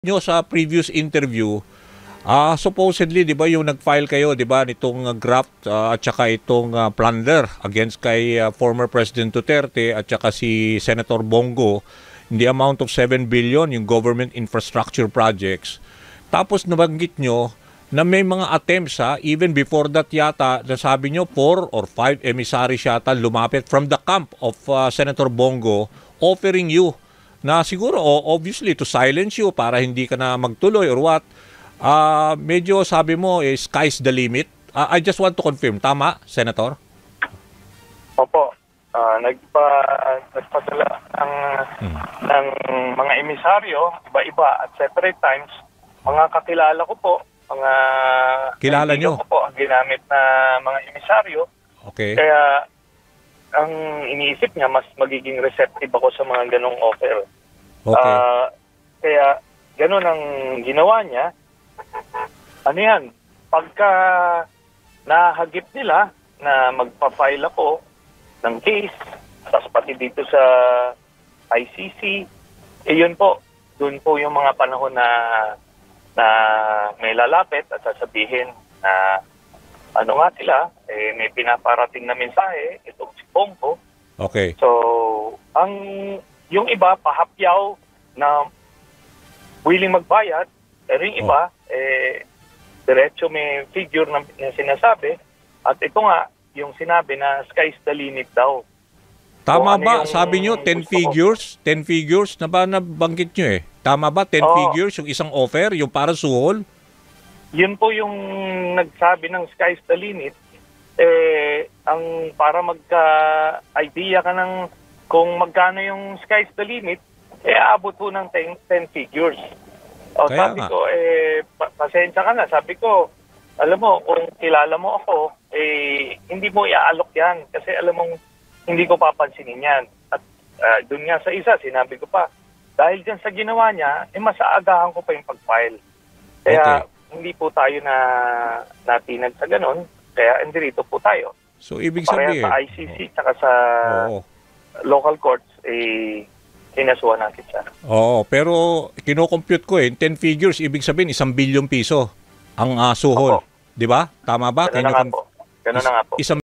Nyo sa previous interview, supposedly, 'di ba, yung nag-file kayo, 'di ba, nitong graft at saka itong plunder against kay former President Duterte at saka si Senator Bongo in the amount of 7 billion yung government infrastructure projects. Tapos nabanggit nyo na may mga attempts even before that yata, nasabi nyo 4 or 5 emissaries yata lumapit from the camp of Senator Bongo offering you na siguro obviously to silence you para hindi ka na magtuloy or what. Medyo sabi mo sky's the limit. I just want to confirm, tama, Senator? Opo. Nagpadala ng mga emisaryo, iba-iba at separate times. Mga kakilala ko po, mga kilala nyo ko po ang ginamit na mga emisaryo. Okay. Kaya ang iniisip niya, mas magiging receptive ako sa mga ganong offer. Okay. Kaya ganon ang ginawa niya. Ano yan? Pagka nahagip nila na magpa-file ako ng case, tapos pati dito sa ICC, yun po, dun po yung mga panahon na may lalapit at sasabihin na ano nga sila, may pinaparating na mensahe, itong si Bongo. Okay. So, yung iba, pahapyaw na willing magbayad, pero yung iba, diretso may figure na sinasabi, at ito nga, yung sinabi na sky's the limit daw. Tama so, ba? Sabi nyo, 10 figures? 10 figures na ba nabanggit nyo eh? Tama ba? 10 figures yung isang offer, yung para suhol? Yun po yung nagsabi ng sky's the limit. Ang para magka-idea ka ng kung magkano yung sky's the limit, aabot po ng 10 figures. Kaya sabi nga. ko, pasensya ka na. Sabi ko, alam mo, kung kilala mo ako, hindi mo iaalok yan. Kasi alam mong, hindi ko papansinin yan. At dun nga sa isa, sinabi ko pa, dahil dyan sa ginawa niya, mas aagahan ko pa yung pag-file. Kaya, hindi po tayo natinag sa ganon. Kaya, nandito po tayo. So, ibig sabihin, sa ICC, tsaka sa local courts, kinasuhan natin siya. Oo, pero kino-compute ko 10 figures, ibig sabihin 1 billion piso ang suhol. Di ba? Tama ba? Ganun na nga po.